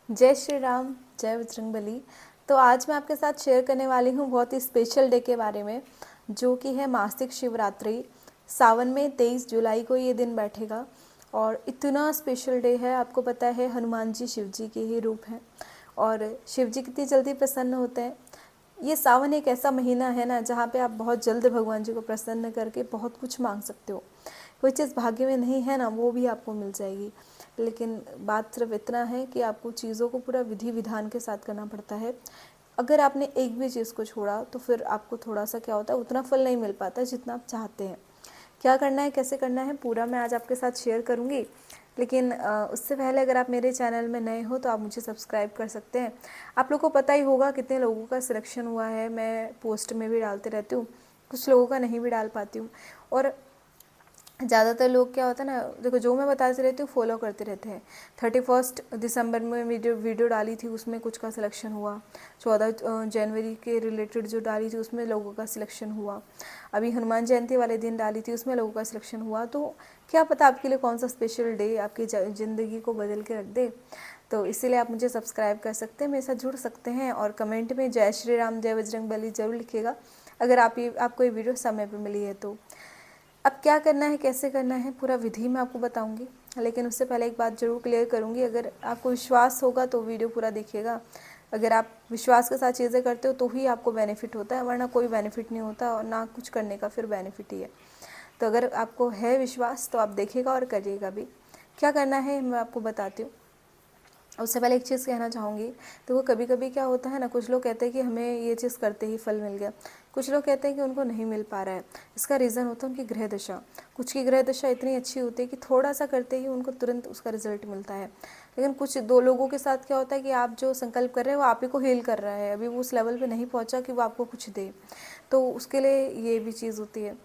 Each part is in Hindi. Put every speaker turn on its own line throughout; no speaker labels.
जय श्री राम, जय बजरंगबली। तो आज मैं आपके साथ शेयर करने वाली हूँ बहुत ही स्पेशल डे के बारे में, जो कि है मासिक शिवरात्रि। सावन में 23 जुलाई को ये दिन बैठेगा और इतना स्पेशल डे है। आपको पता है हनुमान जी शिव जी के ही रूप हैं और शिव जी कितनी जल्दी प्रसन्न होते हैं। ये सावन एक ऐसा महीना है ना, जहाँ पे आप बहुत जल्द भगवान जी को प्रसन्न करके बहुत कुछ मांग सकते हो। कोई चीज़ भाग्य में नहीं है ना, वो भी आपको मिल जाएगी। लेकिन बात सिर्फ इतना है कि आपको चीज़ों को पूरा विधि विधान के साथ करना पड़ता है। अगर आपने एक भी चीज़ को छोड़ा तो फिर आपको थोड़ा सा क्या होता है, उतना फल नहीं मिल पाता जितना आप चाहते हैं। क्या करना है, कैसे करना है, पूरा मैं आज आपके साथ शेयर करूँगी। लेकिन उससे पहले अगर आप मेरे चैनल में नए हो तो आप मुझे सब्सक्राइब कर सकते हैं। आप लोग को पता ही होगा कितने लोगों का सिलेक्शन हुआ है। मैं पोस्ट में भी डालते रहती हूँ, कुछ लोगों का नहीं भी डाल पाती हूँ। और ज़्यादातर लोग क्या होता है ना, देखो जो मैं बताती रहती हूँ फॉलो करते रहते हैं। 31 दिसंबर में वीडियो डाली थी, उसमें कुछ का सिलेक्शन हुआ। 14 जनवरी के रिलेटेड जो डाली थी उसमें लोगों का सिलेक्शन हुआ। अभी हनुमान जयंती वाले दिन डाली थी, उसमें लोगों का सिलेक्शन हुआ। तो क्या पता आपके लिए कौन सा स्पेशल डे आपकी ज़िंदगी को बदल के रख दे। तो इसीलिए आप मुझे सब्सक्राइब कर सकते हैं, मेरे साथ जुड़ सकते हैं और कमेंट में जय श्री राम, जय बजरंगबली ज़रूर लिखिएगा अगर आपको ये वीडियो समय पर मिली है तो। अब क्या करना है, कैसे करना है, पूरा विधि मैं आपको बताऊंगी। लेकिन उससे पहले एक बात ज़रूर क्लियर करूंगी, अगर आपको विश्वास होगा तो वीडियो पूरा देखिएगा। अगर आप विश्वास के साथ चीज़ें करते हो तो ही आपको बेनिफिट होता है, वरना कोई बेनिफिट नहीं होता और ना कुछ करने का फिर बेनिफिट ही है। तो अगर आपको है विश्वास तो आप देखिएगा और करिएगा भी। क्या करना है मैं आपको बताती हूँ। उससे पहले एक चीज़ कहना चाहूँगी। तो वो कभी कभी क्या होता है ना, कुछ लोग कहते हैं कि हमें ये चीज़ करते ही फल मिल गया, कुछ लोग कहते हैं कि उनको नहीं मिल पा रहा है। इसका रीज़न होता है उनकी ग्रह दशा। कुछ की ग्रह दशा इतनी अच्छी होती है कि थोड़ा सा करते ही उनको तुरंत उसका रिजल्ट मिलता है। लेकिन कुछ दो लोगों के साथ क्या होता है कि आप जो संकल्प कर रहे हैं वो आप ही को हील कर रहा है, अभी वो उस लेवल पे नहीं पहुंचा कि वो आपको कुछ दे। तो उसके लिए ये भी चीज़ होती है।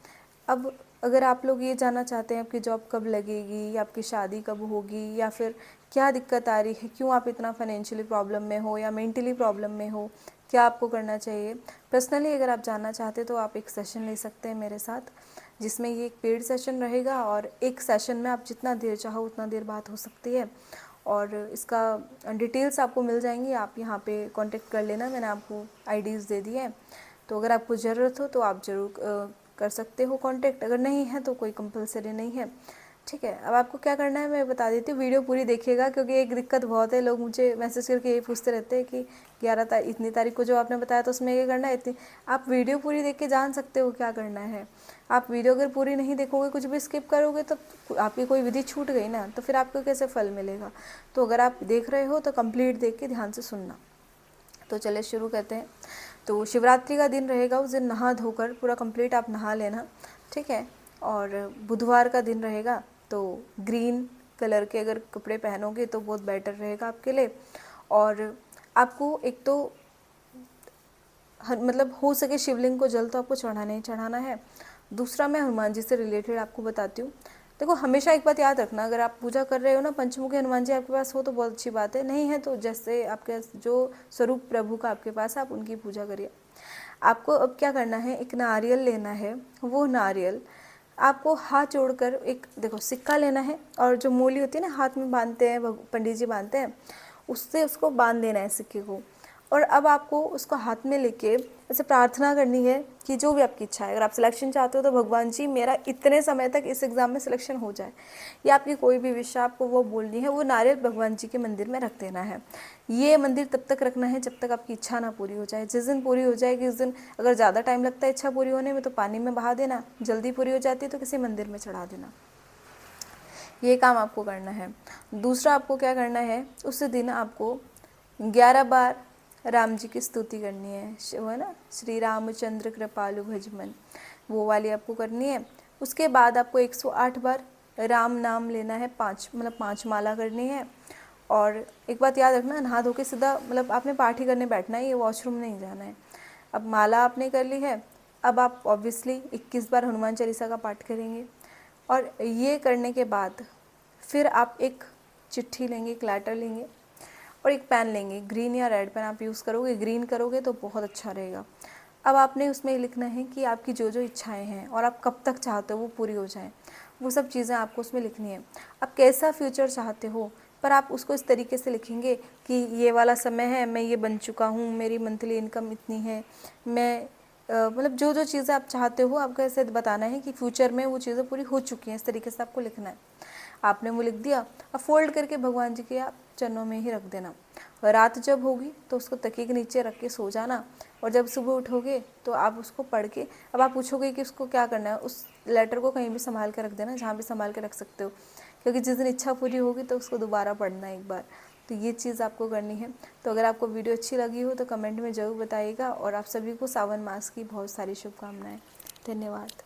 अब अगर आप लोग ये जानना चाहते हैं आपकी जॉब कब लगेगी या आपकी शादी कब होगी या फिर क्या दिक्कत आ रही है, क्यों आप इतना फाइनेंशियली प्रॉब्लम में हो या मेंटली प्रॉब्लम में हो, क्या आपको करना चाहिए, पर्सनली अगर आप जानना चाहते हैं तो आप एक सेशन ले सकते हैं मेरे साथ, जिसमें ये एक पेड सेशन रहेगा और एक सेशन में आप जितना देर चाहो उतना देर बात हो सकती है। और इसका डिटेल्स आपको मिल जाएंगी, आप यहाँ पे कांटेक्ट कर लेना, मैंने आपको आईडीज़ दे दी है। तो अगर आपको ज़रूरत हो तो आप ज़रूर कर सकते हो कांटेक्ट, अगर नहीं है तो कोई कंपलसरी नहीं है। ठीक है, अब आपको क्या करना है मैं बता देती हूँ, वीडियो पूरी देखिएगा। क्योंकि एक दिक्कत बहुत है, लोग मुझे मैसेज करके यही पूछते रहते हैं कि 11 तारीख इतनी तारीख को जो आपने बताया तो उसमें ये करना है इतनी। आप वीडियो पूरी देख के जान सकते हो क्या करना है। आप वीडियो अगर पूरी नहीं देखोगे, कुछ भी स्किप करोगे तो आपकी कोई विधि छूट गई ना, तो फिर आपको कैसे फल मिलेगा। तो अगर आप देख रहे हो तो कंप्लीट देख के ध्यान से सुनना। तो चलिए शुरू करते हैं। तो शिवरात्रि का दिन रहेगा, उस दिन नहा धोकर पूरा कंप्लीट आप नहा लेना, ठीक है। और बुधवार का दिन रहेगा, तो ग्रीन कलर के अगर कपड़े पहनोगे तो बहुत बेटर रहेगा आपके लिए। और आपको एक तो मतलब हो सके शिवलिंग को जल तो आपको चढ़ाना ही चढ़ाना है। दूसरा मैं हनुमान जी से रिलेटेड आपको बताती हूँ। देखो हमेशा एक बात याद रखना, अगर आप पूजा कर रहे हो ना, पंचमुखी हनुमान जी आपके पास हो तो बहुत अच्छी बात है, नहीं है तो जैसे आपके जो स्वरूप प्रभु का आपके पास है आप उनकी पूजा करिए। आपको अब क्या करना है, एक नारियल लेना है। वो नारियल आपको हाथ जोड़कर, एक देखो सिक्का लेना है और जो मूली होती है ना हाथ में बांधते हैं, पंडित जी बांधते हैं, उससे उसको बांध देना है सिक्के को। और अब आपको उसको हाथ में लेके ऐसे प्रार्थना करनी है कि जो भी आपकी इच्छा है, अगर आप सिलेक्शन चाहते हो तो भगवान जी मेरा इतने समय तक इस एग्ज़ाम में सिलेक्शन हो जाए, या आपकी कोई भी विश आपको वो बोलनी है, वो नारियल भगवान जी के मंदिर में रख देना है। ये मंदिर तब तक रखना है जब तक आपकी इच्छा ना पूरी हो जाए। जिस दिन पूरी हो जाएगी उस दिन, अगर ज़्यादा टाइम लगता है इच्छा पूरी होने में तो पानी में बहा देना, जल्दी पूरी हो जाती है तो किसी मंदिर में चढ़ा देना। ये काम आपको करना है। दूसरा आपको क्या करना है, उस दिन आपको 11 बार राम जी की स्तुति करनी है, वो है ना श्री रामचंद्र कृपालु भजमन, वो वाली आपको करनी है। उसके बाद आपको 108 बार राम नाम लेना है, 5 माला करनी है। और एक बात याद रखना, नहा धो के सीधा मतलब आपने पाठ ही करने बैठना है, ये वॉशरूम नहीं जाना है। अब माला आपने कर ली है, अब आप ऑब्वियसली 21 बार हनुमान चालीसा का पाठ करेंगे। और ये करने के बाद फिर आप एक चिट्ठी लेंगे, एक लेटर लेंगे और एक पेन लेंगे। ग्रीन या रेड पेन आप यूज़ करोगे, ग्रीन करोगे तो बहुत अच्छा रहेगा। अब आपने उसमें लिखना है कि आपकी जो जो इच्छाएं हैं और आप कब तक चाहते हो वो पूरी हो जाएं, वो सब चीज़ें आपको उसमें लिखनी है। आप कैसा फ्यूचर चाहते हो, पर आप उसको इस तरीके से लिखेंगे कि ये वाला समय है, मैं ये बन चुका हूँ, मेरी मंथली इनकम इतनी है, मैं मतलब जो जो चीज़ें आप चाहते हो आपको ऐसे बताना है कि फ्यूचर में वो चीज़ें पूरी हो चुकी हैं, इस तरीके से आपको लिखना है। आपने वो लिख दिया, अब फोल्ड करके भगवान जी के आप चरणों में ही रख देना। और रात जब होगी तो उसको तकिए के नीचे रख के सो जाना, और जब सुबह उठोगे तो आप उसको पढ़ के, अब आप पूछोगे कि उसको क्या करना है, उस लेटर को कहीं भी संभाल के रख देना, जहाँ भी संभाल के रख सकते हो, क्योंकि जिस दिन इच्छा पूरी होगी तो उसको दोबारा पढ़ना है एक बार। तो ये चीज़ आपको करनी है। तो अगर आपको वीडियो अच्छी लगी हो तो कमेंट में ज़रूर बताइएगा, और आप सभी को सावन मास की बहुत सारी शुभकामनाएं। धन्यवाद।